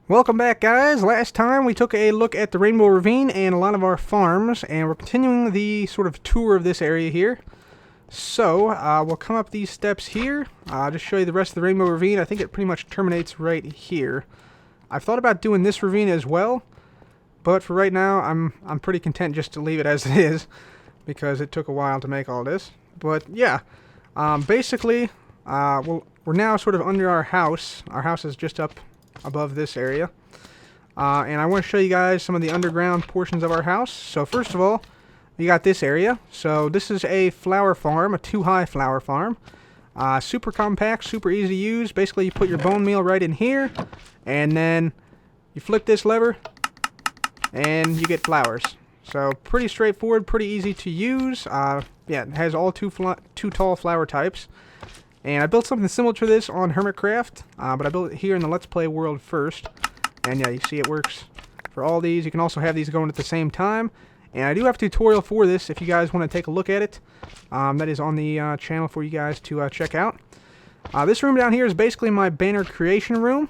Welcome back, guys. Last time we took a look at the Rainbow Ravine and a lot of our farms, and we're continuing the sort of tour of this area here. So, we'll come up these steps here, just show you the rest of the Rainbow Ravine. I think it pretty much terminates right here. I've thought about doing this ravine as well, but for right now, I'm pretty content just to leave it as it is, because it took a while to make all this. But, yeah, basically, we're now sort of under our house. Our house is just up above this area, and I want to show you guys some of the underground portions of our house. So first of all, we got this area. So this is a flower farm, a 2-high flower farm. Super compact, super easy to use. Basically, you put your bone meal right in here, and then you flick this lever, and you get flowers. So pretty straightforward, pretty easy to use. Yeah, it has all two tall flower types. And I built something similar to this on Hermitcraft, but I built it here in the Let's Play world first. And yeah, you see it works for all these. You can also have these going at the same time. And I do have a tutorial for this if you guys want to take a look at it. That is on the channel for you guys to check out. This room down here is basically my banner creation room.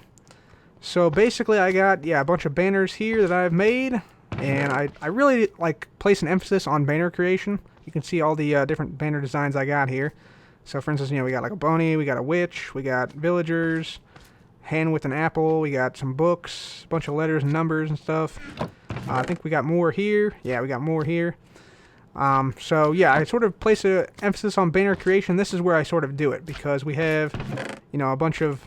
So basically I got, a bunch of banners here that I've made. And I really place an emphasis on banner creation. You can see all the different banner designs I got here. So, for instance, we got like a bunny, we got a witch, we got villagers, hand with an apple, we got some books, a bunch of letters and numbers and stuff. I think we got more here. Yeah, we got more here. So, yeah, I sort of place an emphasis on banner creation. This is where I sort of do it because we have, a bunch of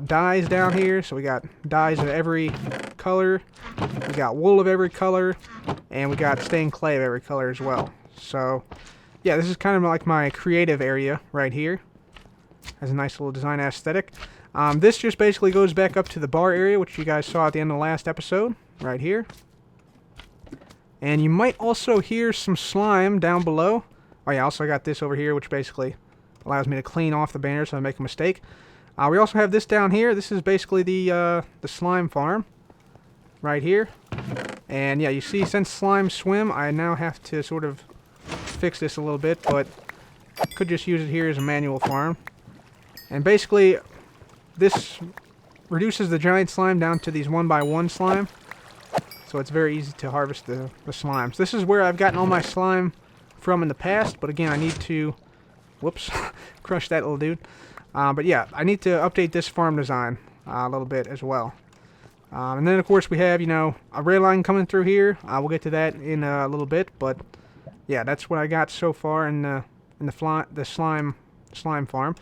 dyes down here. So we got dyes of every color, we got wool of every color, and we got stained clay of every color as well. So yeah, this is kind of like my creative area right here. Has a nice little design aesthetic. This just basically goes back up to the bar area, which you guys saw at the end of the last episode, right here. And you might also hear some slime down below. Oh yeah, also I got this over here, which basically allows me to clean off the banner so I make a mistake. We also have this down here. This is basically the slime farm, right here. And yeah, you see, since slimes swim, I now have to sort of fix this a little bit, but could just use it here as a manual farm. And basically, this reduces the giant slime down to these 1x1 slime, so it's very easy to harvest the slimes. This is where I've gotten all my slime from in the past, but again, I need to, whoops, crush that little dude. But yeah, I need to update this farm design a little bit as well. And then of course we have, a rail line coming through here. We'll get to that in a little bit, but yeah, that's what I got so far in the slime farm.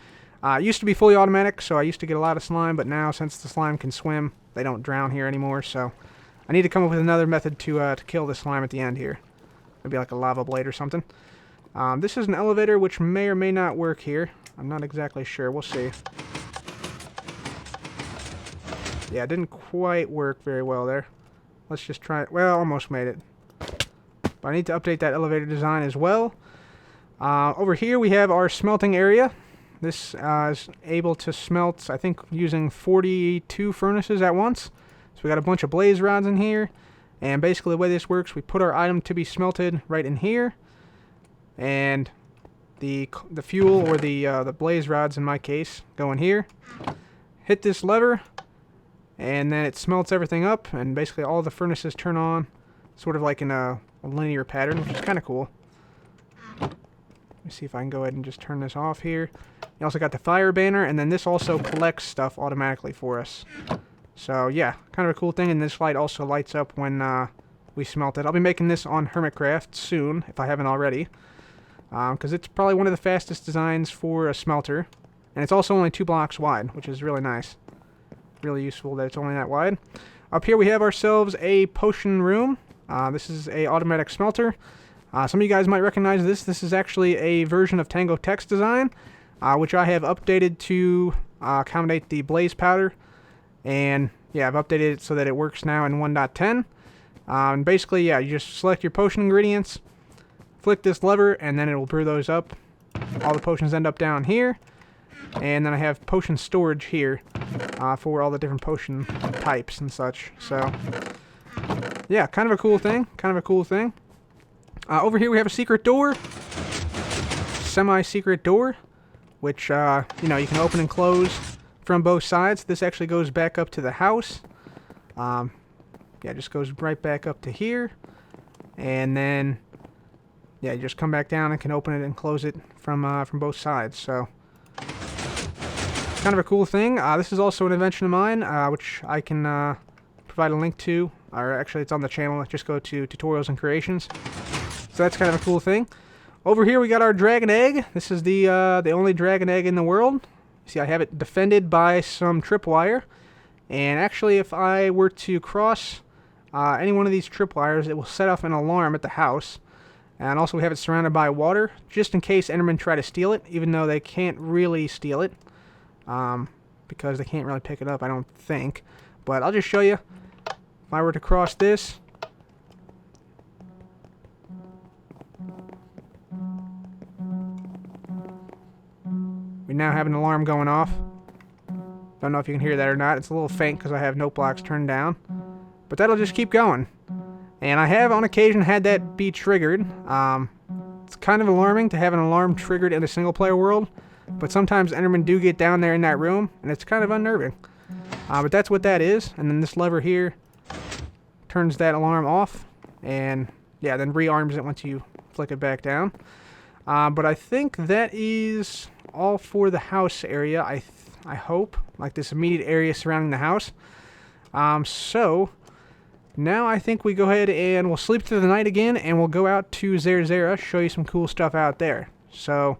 It used to be fully automatic, so I used to get a lot of slime, but now since the slime can swim, they don't drown here anymore, so I need to come up with another method to kill the slime at the end here. Maybe like a lava blade or something. This is an elevator which may or may not work here. I'm not exactly sure. We'll see. Yeah, it didn't quite work very well there. Let's just try it. Well, almost made it. But I need to update that elevator design as well. Over here we have our smelting area. This is able to smelt, I think, using 42 furnaces at once. So we got a bunch of blaze rods in here. And basically the way this works, we put our item to be smelted right in here. And the fuel, or the blaze rods in my case, go in here. Hit this lever, and then it smelts everything up, and basically all the furnaces turn on, sort of like in a linear pattern, which is kind of cool. Let me see if I can go ahead and just turn this off here. You also got the fire banner, and then this also collects stuff automatically for us. So yeah, kind of a cool thing, and this light also lights up when we smelt it. I'll be making this on Hermitcraft soon, if I haven't already, because it's probably one of the fastest designs for a smelter, and it's also only 2 blocks wide, which is really nice. Really useful that it's only that wide. Up here we have ourselves a potion room. This is a automatic smelter. Some of you guys might recognize this. This is actually a version of Tango Text design, which I have updated to accommodate the blaze powder. And yeah, I've updated it so that it works now in 1.10. And basically, yeah, you just select your potion ingredients, flick this lever, and then it will brew those up. All the potions end up down here. And then I have potion storage here for all the different potion types and such. So yeah, kind of a cool thing. Over here we have a secret door. Semi-secret door. Which, you can open and close from both sides. This actually goes back up to the house. Yeah, it just goes right back up to here. And then, yeah, you just come back down and can open it and close it from both sides. So, kind of a cool thing. This is also an invention of mine, which I can provide a link to. Or actually, it's on the channel. Just go to Tutorials and Creations. So that's kind of a cool thing. Over here, we got our dragon egg. This is the only dragon egg in the world. See, I have it defended by some tripwire. And actually, if I were to cross any one of these tripwires, it will set off an alarm at the house. And also, we have it surrounded by water, just in case Endermen try to steal it, even though they can't really steal it. Because they can't really pick it up, I don't think. But I'll just show you. If I were to cross this, we now have an alarm going off. Don't know if you can hear that or not. It's a little faint because I have note blocks turned down. But that'll just keep going. And I have on occasion had that be triggered. It's kind of alarming to have an alarm triggered in a single player world. But sometimes Endermen do get down there in that room, and it's kind of unnerving. But that's what that is. And then this lever here turns that alarm off. And yeah, then rearms it once you flick it back down. But I think that is all for the house area, I hope. Like this immediate area surrounding the house. So, now I think we go ahead and we'll sleep through the night again, and we'll go out to Zerzera, show you some cool stuff out there. So,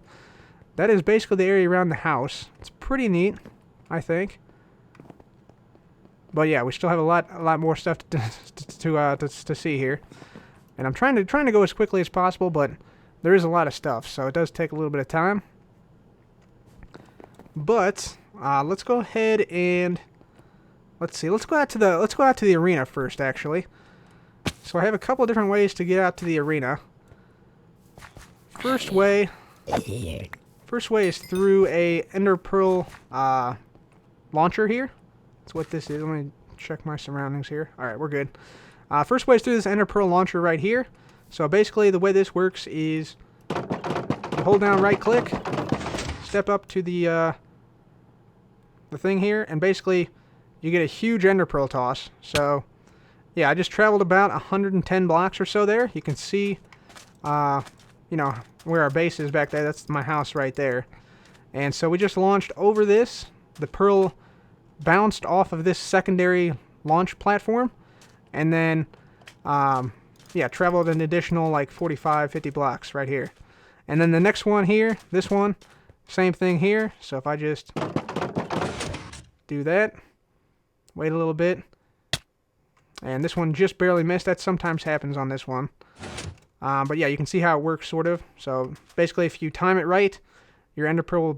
that is basically the area around the house. It's pretty neat, I think. But yeah, we still have a lot more stuff to see here. And I'm trying to go as quickly as possible, but there is a lot of stuff, so it does take a little bit of time. But let's go ahead and let's see. Let's go out to the arena first, actually. So I have a couple of different ways to get out to the arena. First way is through a Ender Pearl launcher here. That's what this is. Let me check my surroundings here. All right, we're good. First way is through this Ender Pearl launcher right here. So basically, the way this works is you hold down right click, step up to the thing here, and basically you get a huge Ender Pearl toss. So yeah, I just traveled about 110 blocks or so there. You can see, you know, where our base is back there. That's my house right there. And so we just launched over this. The pearl bounced off of this secondary launch platform, and then yeah, traveled an additional like 45, 50 blocks right here. And then the next one here, this one, same thing here. So if I just do that, wait a little bit, and this one just barely missed. That sometimes happens on this one. But yeah, you can see how it works, sort of. So basically, if you time it right, your Ender Pearl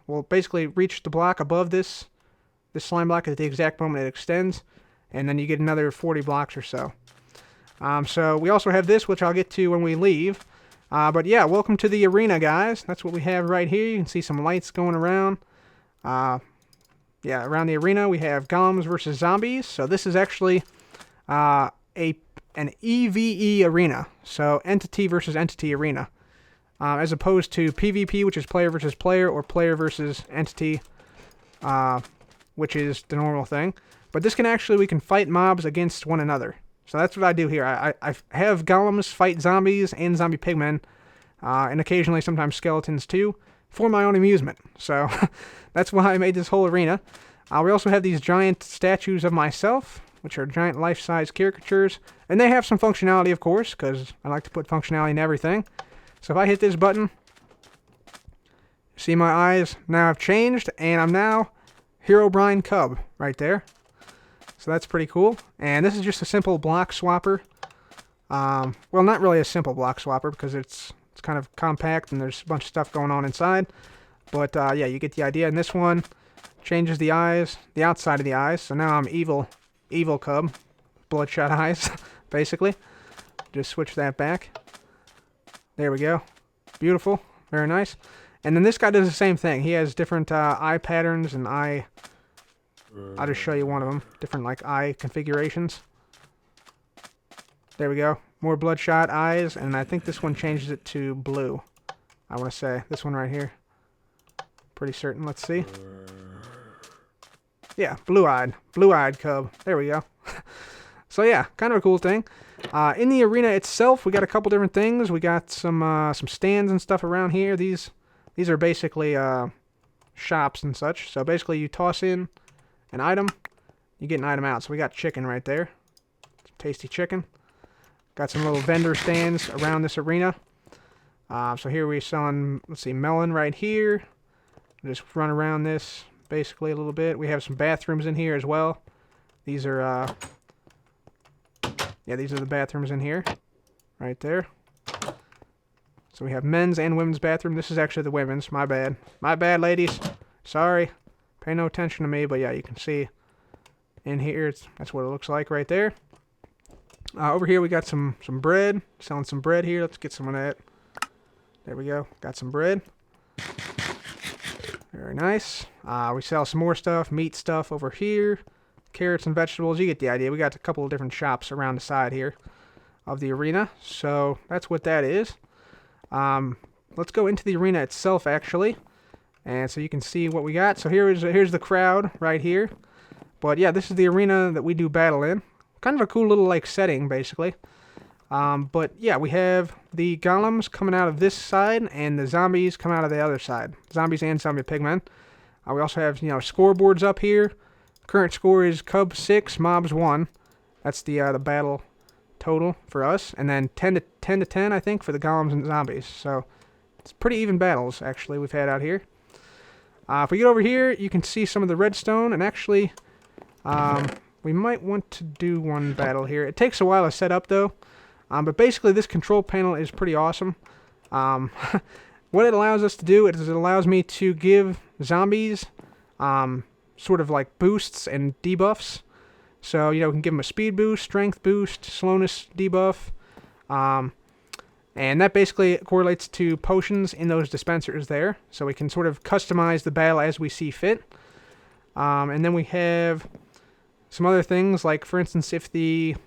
will basically reach the block above this slime block at the exact moment it extends, and then you get another 40 blocks or so. So we also have this, which I'll get to when we leave. But yeah, welcome to the arena, guys. That's what we have right here. You can see some lights going around. Yeah, around the arena we have golems versus zombies. So this is actually an EVE arena. So entity versus entity arena. As opposed to PvP, which is player versus player, or player versus entity, which is the normal thing. But this we can fight mobs against one another. So that's what I do here. I have golems fight zombies and zombie pigmen, and occasionally sometimes skeletons too, for my own amusement. So that's why I made this whole arena. We also have these giant statues of myself, which are giant life-size caricatures. And they have some functionality, of course, because I like to put functionality in everything. So if I hit this button, see my eyes now have changed, and I'm now Herobrine Cub right there. So that's pretty cool. And this is just a simple block swapper. Well, not really a simple block swapper, because it's kind of compact and there's a bunch of stuff going on inside. But yeah, you get the idea. And this one changes the eyes, the outside of the eyes. So now I'm evil Cub, bloodshot eyes, basically. Just switch that back. There we go. Beautiful. Very nice. And then this guy does the same thing. He has different eye patterns and eye... I'll just show you one of them. Different like eye configurations. There we go. More bloodshot eyes, and I think this one changes it to blue. I want to say. This one right here. Pretty certain. Let's see. Yeah, blue-eyed. Blue-eyed cub. There we go. So yeah, kind of a cool thing. In the arena itself, we got a couple different things. We got some stands and stuff around here. These are basically shops and such. So basically, you toss in an item, you get an item out. So we got chicken right there, some tasty chicken. Got some little vendor stands around this arena. So here we're selling, let's see, melon right here. Just run around this basically a little bit. We have some bathrooms in here as well. These are these are the bathrooms in here, right there. So we have men's and women's bathroom. This is actually the women's. My bad. My bad, ladies. Sorry. Pay no attention to me, but yeah, you can see in here, that's what it looks like right there. Over here, we got some bread. Selling some bread here. Let's get some of that. There we go. Got some bread. Very nice. We sell some more stuff, meat stuff over here. Carrots and vegetables. You get the idea. We got a couple of different shops around the side here of the arena. So that's what that is. Let's go into the arena itself, actually. And so you can see what we got. So here's the crowd right here. But yeah, this is the arena that we do battle in. Kind of a cool little like setting, basically. But yeah, we have the golems coming out of this side, and the zombies come out of the other side. Zombies and zombie pigmen. We also have, scoreboards up here. Current score is Cub 6, Mobs 1. That's the battle total for us. And then 10 to 10, I think, for the golems and zombies. So it's pretty even battles, actually, we've had out here. If we get over here, you can see some of the redstone. And actually, we might want to do one battle here. It takes a while to set up, though. But basically, this control panel is pretty awesome. What it allows us to do is it allows me to give zombies sort of like boosts and debuffs. So, we can give them a speed boost, strength boost, slowness debuff. And that basically correlates to potions in those dispensers there. So we can sort of customize the battle as we see fit. And then we have some other things, like, for instance, if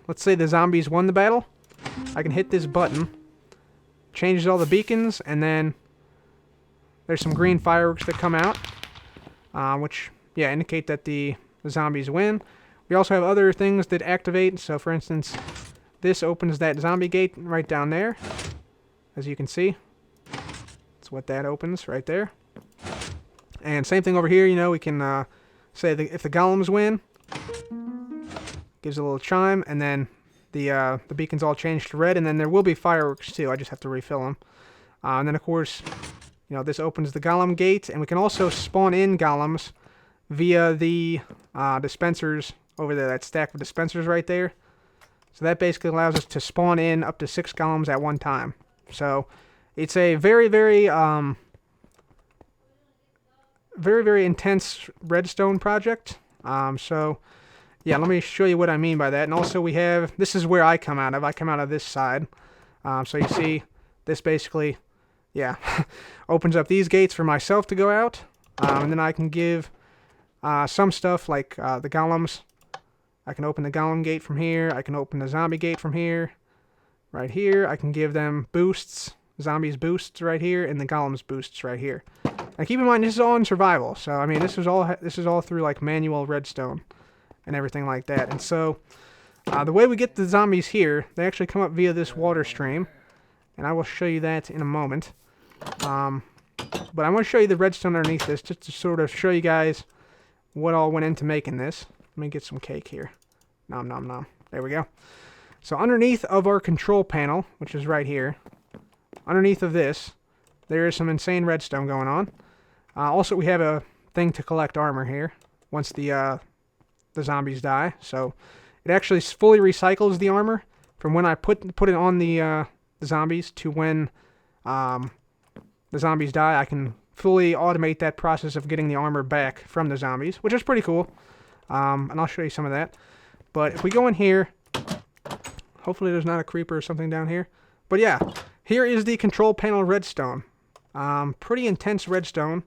let's say the zombies won the battle, I can hit this button, changes all the beacons, and then there's some green fireworks that come out, which, indicate that the zombies win. We also have other things that activate. So, for instance, this opens that zombie gate right down there, as you can see. That's what that opens right there. And same thing over here, we can say that if the golems win, gives a little chime, and then the beacons all change to red, and then there will be fireworks too. I just have to refill them. And then, of course, this opens the golem gate, and we can also spawn in golems via the dispensers over there, that stack of dispensers right there. So that basically allows us to spawn in up to 6 golems at one time. So it's a very, very, very, very intense redstone project. So yeah, let me show you what I mean by that. And also we have, this is where I come out of. I come out of this side. So you see, this basically, opens up these gates for myself to go out. And then I can give some stuff like the golems. I can open the golem gate from here. I can open the zombie gate from here. Right here. I can give them boosts. Zombies boosts right here. And the golems boosts right here. And keep in mind, this is all in survival. So, I mean, this is all through, like, manual redstone and everything like that. And so, the way we get the zombies here, they actually come up via this water stream. And I will show you that in a moment. But I'm going to show you the redstone underneath this, just to sort of show you guys what all went into making this. Let me get some cake here. Nom, nom, nom. There we go. So underneath of our control panel, which is right here, underneath of this, there is some insane redstone going on. Also, we have a thing to collect armor here once the zombies die. So it actually fully recycles the armor from when I put it on the zombies to when the zombies die. I can fully automate that process of getting the armor back from the zombies, which is pretty cool. And I'll show you some of that. But if we go in here, hopefully there's not a creeper or something down here. But yeah, here is the control panel redstone. Pretty intense redstone.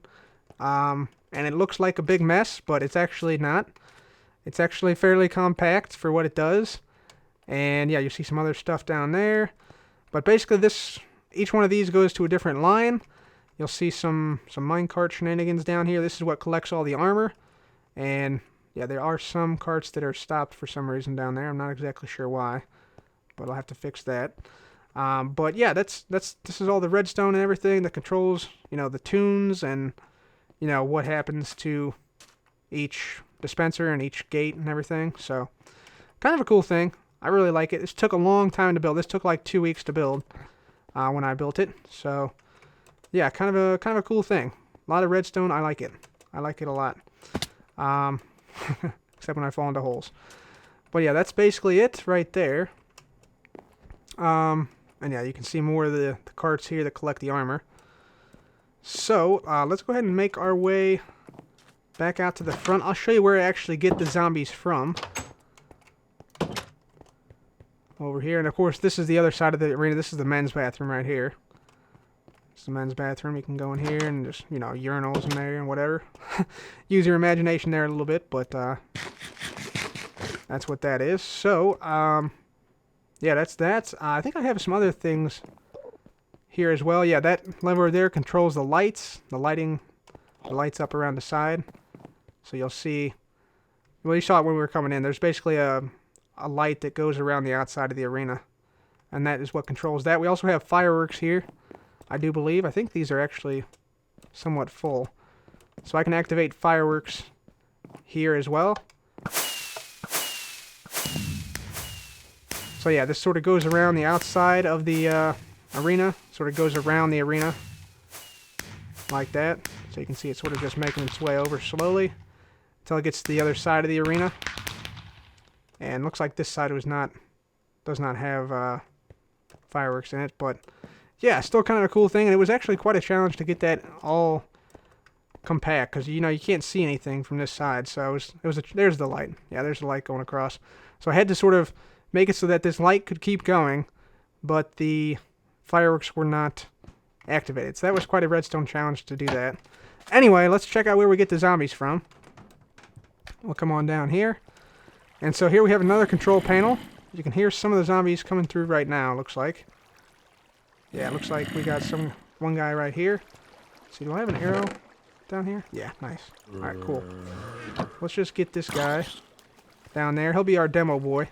And it looks like a big mess, but it's actually not. It's actually fairly compact for what it does. And yeah, you see some other stuff down there. But basically each one of these goes to a different line. You'll see some minecart shenanigans down here. This is what collects all the armor. And Yeah, there are some carts that are stopped for some reason down there. I'm not exactly sure why, but I'll have to fix that. But yeah, this is all the redstone and everything that controls, the tunes and, what happens to each dispenser and each gate and everything. So, kind of a cool thing. I really like it. This took a long time to build. This took like 2 weeks to build when I built it. So, yeah, kind of a cool thing. A lot of redstone. I like it. I like it a lot. Except when I fall into holes. But yeah, that's basically it right there. And yeah, you can see more of the carts here that collect the armor. So, let's go ahead and make our way back out to the front. I'll show you where I actually get the zombies from. Over here. And of course, this is the other side of the arena. This is the men's bathroom right here. It's the men's bathroom. You can go in here and just, urinals in there and whatever. Use your imagination there a little bit, but that's what that is. So, yeah, that's that. I think I have some other things here as well. Yeah, that lever there controls the lights. The lights up around the side. So you'll see, well, you saw it when we were coming in. There's basically a light that goes around the outside of the arena. And that is what controls that. We also have fireworks here, I do believe. I think these are actually somewhat full. So I can activate fireworks here as well. So yeah, this sort of goes around the outside of the arena. Sort of goes around the arena like that. So you can see it sort of just making its way over slowly until it gets to the other side of the arena. And looks like this side does not have fireworks in it, but yeah, still kind of a cool thing. And it was actually quite a challenge to get that all compact because you can't see anything from this side. So there's the light. Yeah, there's the light going across. So I had to sort of make it so that this light could keep going, but the fireworks were not activated. So that was quite a redstone challenge to do that. Anyway, let's check out where we get the zombies from. We'll come on down here. And so here we have another control panel. You can hear some of the zombies coming through right now, looks like. Yeah, it looks like we got one guy right here. See, do I have an arrow down here? Yeah, nice. Alright, cool. Let's just get this guy down there. He'll be our demo boy.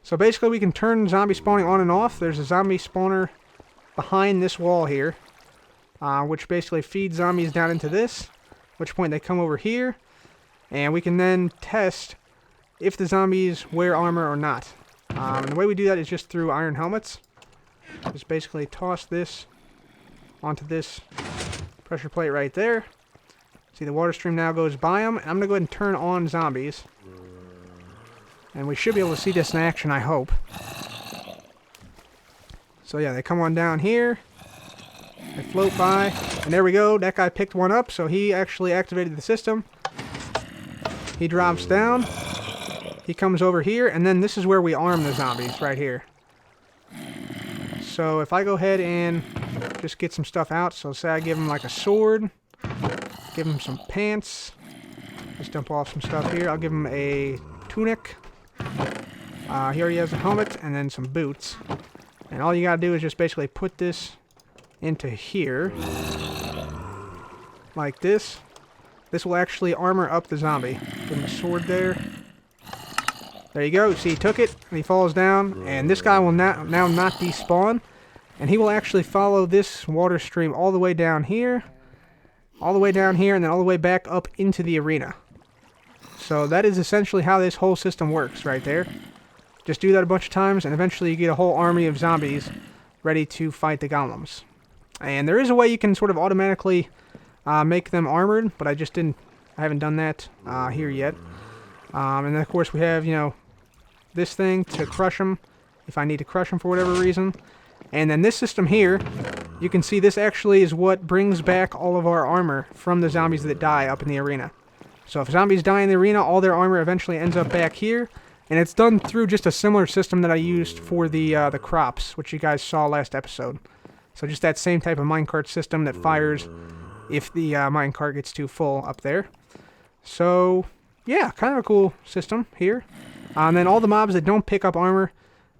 So basically we can turn zombie spawning on and off. There's a zombie spawner behind this wall here, which basically feeds zombies down into this, at which point they come over here, and we can then test if the zombies wear armor or not. And the way we do that is just through iron helmets. Just basically toss this onto this pressure plate right there. See, the water stream now goes by them. And I'm going to go ahead and turn on zombies. And we should be able to see this in action, I hope. So yeah, they come on down here. They float by. And there we go. That guy picked one up, so he actually activated the system. He drops down. He comes over here, and then this is where we arm the zombies, right here. So if I go ahead and just get some stuff out, so say I give him like a sword, give him some pants, just dump off some stuff here. I'll give him a tunic. Here he has a helmet, and then some boots. And all you gotta do is just basically put this into here, like this. This will actually armor up the zombie. Give him a sword there. There you go. See, he took it, and he falls down, and this guy will now not despawn, and he will actually follow this water stream all the way down here, and then all the way back up into the arena. So that is essentially how this whole system works right there. Just do that a bunch of times, and eventually you get a whole army of zombies ready to fight the golems. And there is a way you can sort of automatically make them armored, but I haven't done that here yet. And then of course we have, this thing to crush them, if I need to crush them for whatever reason. And then this system here, you can see this actually is what brings back all of our armor from the zombies that die up in the arena. So if zombies die in the arena, all their armor eventually ends up back here. And it's done through just a similar system that I used for the crops, which you guys saw last episode. So just that same type of minecart system that fires if the minecart gets too full up there. So yeah, kind of a cool system here. And then all the mobs that don't pick up armor,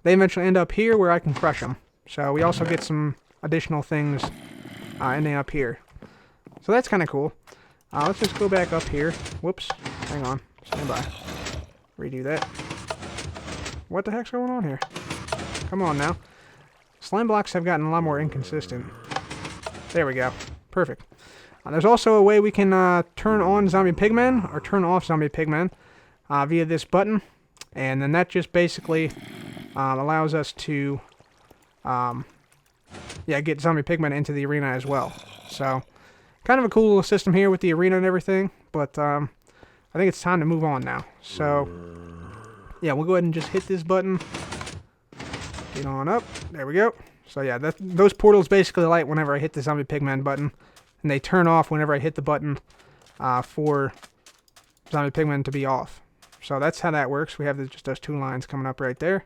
they eventually end up here where I can crush them. So we also get some additional things ending up here. So that's kind of cool. Let's just go back up here. Whoops. Hang on. Stand by. Redo that. What the heck's going on here? Come on now. Slime blocks have gotten a lot more inconsistent. There we go. Perfect. There's also a way we can turn on zombie pigmen or turn off zombie pigmen via this button. And then that just basically allows us to get zombie pigmen into the arena as well. So, kind of a cool little system here with the arena and everything. But I think it's time to move on now. So, yeah, we'll go ahead and just hit this button. Get on up. There we go. So yeah, those portals basically light whenever I hit the zombie pigman button. And they turn off whenever I hit the button for zombie pigmen to be off. So that's how that works. We have just those 2 lines coming up right there.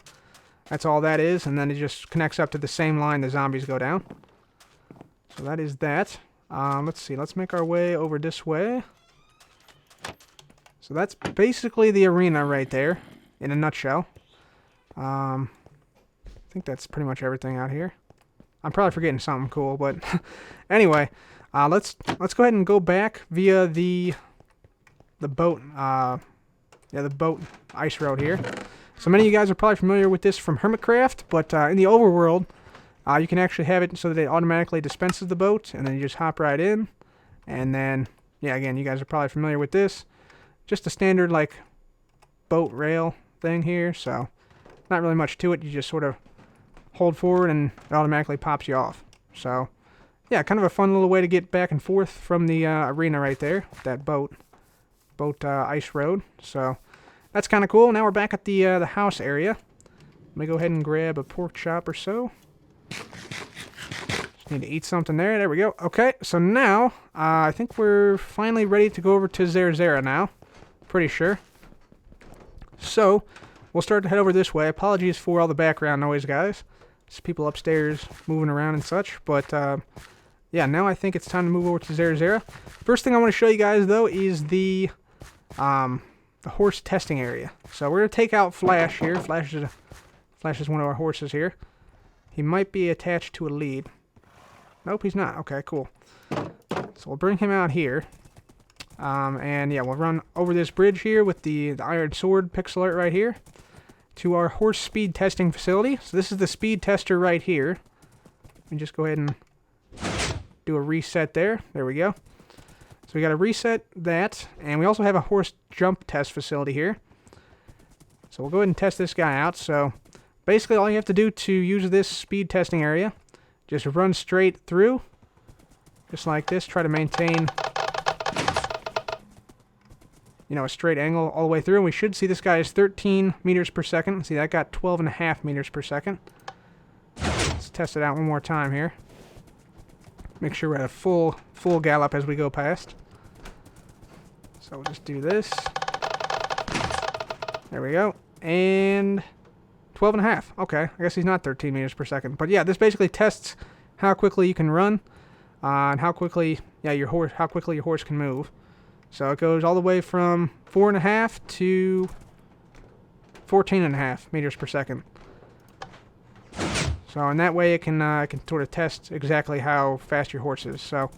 That's all that is. And then it just connects up to the same line the zombies go down. So that is that. Let's see. Let's make our way over this way. So that's basically the arena right there in a nutshell. I think that's pretty much everything out here. I'm probably forgetting something cool, but anyway, let's go ahead and go back via the boat. The boat ice road here. So many of you guys are probably familiar with this from Hermitcraft, but in the overworld, you can actually have it so that it automatically dispenses the boat, and then you just hop right in. And then, yeah, again, you guys are probably familiar with this. Just a standard, like, boat rail thing here, so not really much to it. You just sort of hold forward, and it automatically pops you off. So, yeah, kind of a fun little way to get back and forth from the arena right there, that boat ice road. So that's kind of cool. Now we're back at the house area. Let me go ahead and grab a pork chop or so. Just need to eat something there. There we go. Okay, so now I think we're finally ready to go over to Zerzera now. Pretty sure. So we'll start to head over this way. Apologies for all the background noise, guys. It's people upstairs moving around and such. But yeah, now I think it's time to move over to Zerzera. First thing I want to show you guys, though, is the horse testing area. So we're going to take out Flash here. Flash is one of our horses here. He might be attached to a lead. Nope, he's not. Okay, cool. So we'll bring him out here. And yeah, we'll run over this bridge here with the iron sword pixel art right here to our horse speed testing facility. So this is the speed tester right here. Let me just go ahead and do a reset there. There we go. So we got to reset that, and we also have a horse jump test facility here. So we'll go ahead and test this guy out. So basically all you have to do to use this speed testing area, just run straight through, just like this. Try to maintain, a straight angle all the way through, and we should see this guy is 13 meters per second. See, that got 12.5 meters per second. Let's test it out one more time here. Make sure we're at a full gallop as we go past. So we'll just do this. There we go. And 12.5. Okay, I guess he's not 13 meters per second. But yeah, this basically tests how quickly you can run, and how quickly your horse can move. So it goes all the way from 4.5 to 14.5 meters per second. So in that way, it can sort of test exactly how fast your horse is. So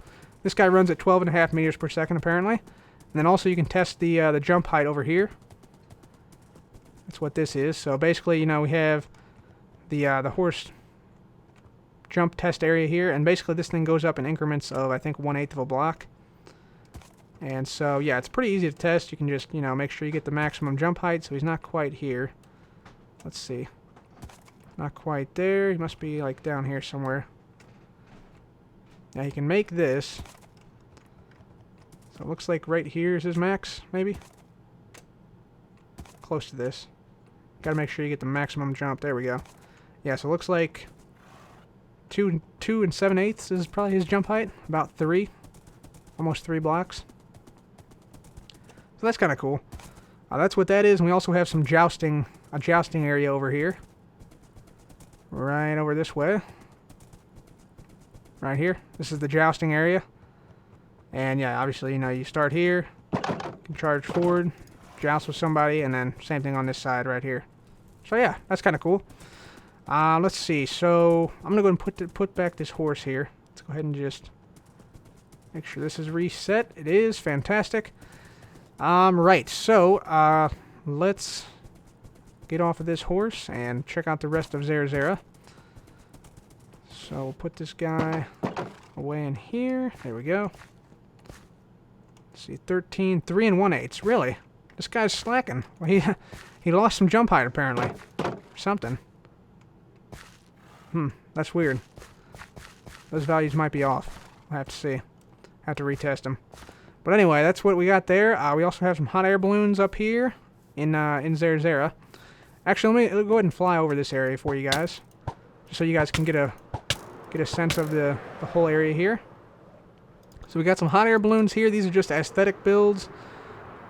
this guy runs at 12.5 meters per second apparently. And then also you can test the jump height over here. That's what this is. So basically, we have the horse jump test area here, and basically this thing goes up in increments of, I think, 1/8 of a block. And so yeah, it's pretty easy to test. You can just make sure you get the maximum jump height. So he's not quite here. Let's see. Not quite there. He must be like down here somewhere. Now you can make this. So it looks like right here is his max, maybe. Close to this. Gotta make sure you get the maximum jump. There we go. Yeah, so it looks like 2 7/8 is probably his jump height. About 3. Almost 3 blocks. So that's kind of cool. That's what that is. And we also have some a jousting area over here. Right over this way. Right here. This is the jousting area. And yeah, obviously, you start here. You can charge forward, joust with somebody, and then same thing on this side right here. So yeah, that's kind of cool. Let's see. So I'm going to go and put back this horse here. Let's go ahead and just make sure this is reset. It is. Fantastic. Right, so, let's get off of this horse and check out the rest of Zerzera. So, we'll put this guy away in here. There we go. Let's see, 13, 3 and 1/8. Really? This guy's slacking. Well, he lost some jump height, apparently. Or something. That's weird. Those values might be off. We'll have to see. Have to retest them. But anyway, that's what we got there. We also have some hot air balloons up here in Zerzera. Actually, let me go ahead and fly over this area for you guys, just so you guys can get a sense of the whole area here. So we got some hot air balloons here. These are just aesthetic builds.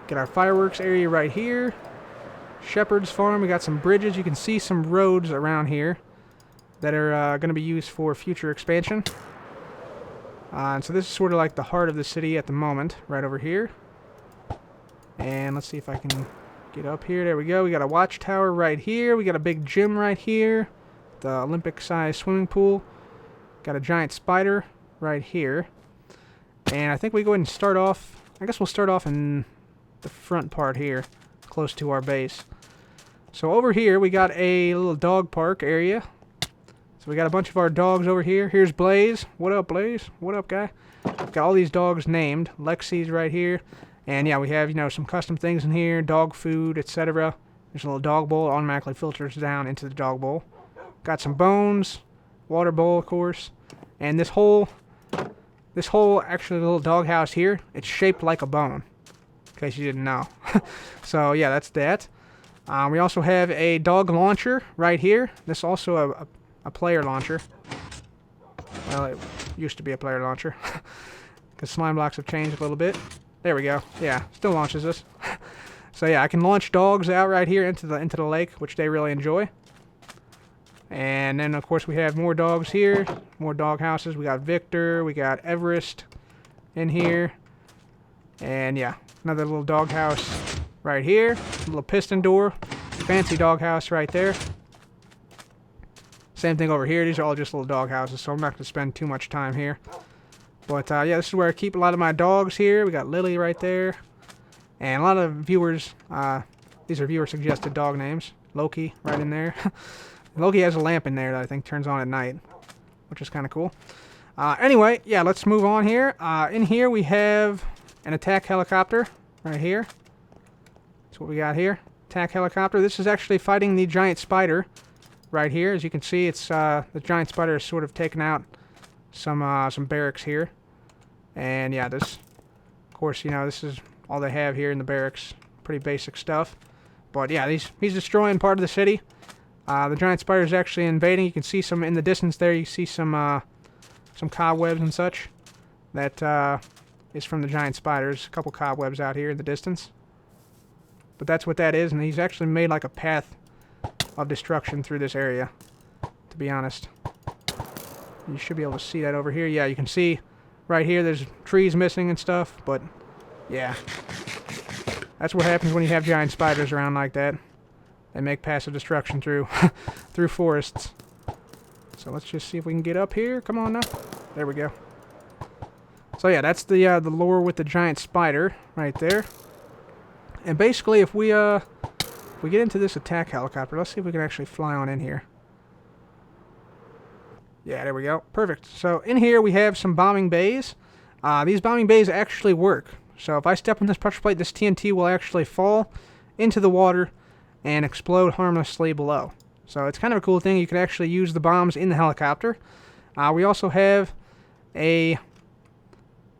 Get our fireworks area right here. Shepherd's Farm. We got some bridges. You can see some roads around here that are going to be used for future expansion. And so this is sort of like the heart of the city at the moment, right over here. And let's see if I can get up here. There we go. We got a watchtower right here. We got a big gym right here. The Olympic-sized swimming pool. Got a giant spider right here. And I think we go ahead and start off. I guess we'll start off in the front part here, close to our base. So over here we got a little dog park area. So we got a bunch of our dogs over here. Here's Blaze. What up, Blaze? What up, guy? Got all these dogs named. Lexi's right here. And yeah, we have, some custom things in here. Dog food, etc. There's a little dog bowl. It automatically filters down into the dog bowl. Got some bones. Water bowl, of course. And this whole actually little dog house here, it's shaped like a bone. In case you didn't know. So yeah, that's that. We also have a dog launcher right here. This is also a player launcher. Well, it used to be a player launcher. Because slime blocks have changed a little bit. There we go. Yeah, still launches this. So yeah, I can launch dogs out right here into the lake, which they really enjoy. And then, of course, we have more dogs here. More dog houses. We got Victor. We got Everest in here. And yeah, another little dog house right here. Little piston door. Fancy dog house right there. Same thing over here. These are all just little dog houses, so I'm not going to spend too much time here. But yeah, this is where I keep a lot of my dogs here. We got Lily right there. And a lot of viewers, these are viewer-suggested dog names. Loki right in there. Loki has a lamp in there that I think turns on at night, which is kind of cool. Anyway, yeah, let's move on here. In here we have an attack helicopter right here. That's what we got here. Attack helicopter. This is actually fighting the giant spider right here. As you can see, it's the giant spider has sort of taken out some barracks here. And yeah, this, of course, this is all they have here in the barracks. Pretty basic stuff. But yeah, he's destroying part of the city. The giant spider is actually invading. You can see some in the distance there. You see some cobwebs and such. That is from the giant spiders. A couple cobwebs out here in the distance. But that's what that is, and he's actually made like a path of destruction through this area, to be honest. You should be able to see that over here. Yeah, you can see right here there's trees missing and stuff, but yeah. That's what happens when you have giant spiders around like that. They make passive destruction through through forests. So let's just see if we can get up here. Come on now. There we go. So yeah, that's the lure with the giant spider right there. And basically, if we get into this attack helicopter, let's see if we can actually fly on in here. Yeah, there we go. Perfect. So in here we have some bombing bays. These bombing bays actually work. So if I step on this pressure plate, this TNT will actually fall into the water and explode harmlessly below. So it's kind of a cool thing. You can actually use the bombs in the helicopter. We also have a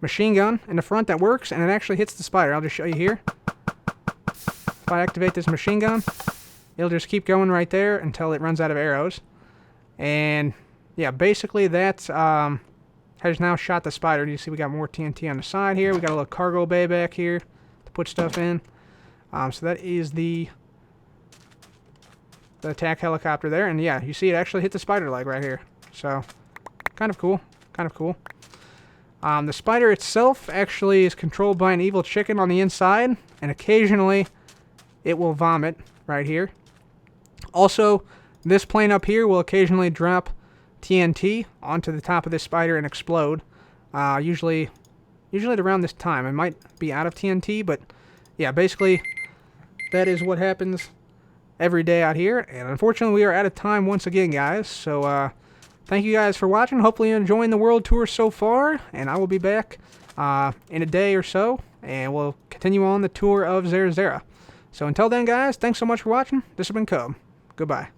machine gun in the front that works, and it actually hits the spider. I'll just show you here. If I activate this machine gun, it'll just keep going right there until it runs out of arrows. And yeah, basically that has now shot the spider. You see we got more TNT on the side here. We got a little cargo bay back here to put stuff in. So that is the attack helicopter there. And yeah, you see it actually hit the spider leg right here. So kind of cool. Kind of cool. The spider itself actually is controlled by an evil chicken on the inside. And occasionally it will vomit right here. Also, this plane up here will occasionally drop TNT onto the top of this spider and explode. Usually at around this time. It might be out of TNT, but yeah, basically, that is what happens every day out here. And unfortunately, we are out of time once again, guys. So, thank you guys for watching. Hopefully you're enjoying the world tour so far. And I will be back in a day or so. And we'll continue on the tour of Zerzera. So until then, guys, thanks so much for watching. This has been Cub. Goodbye.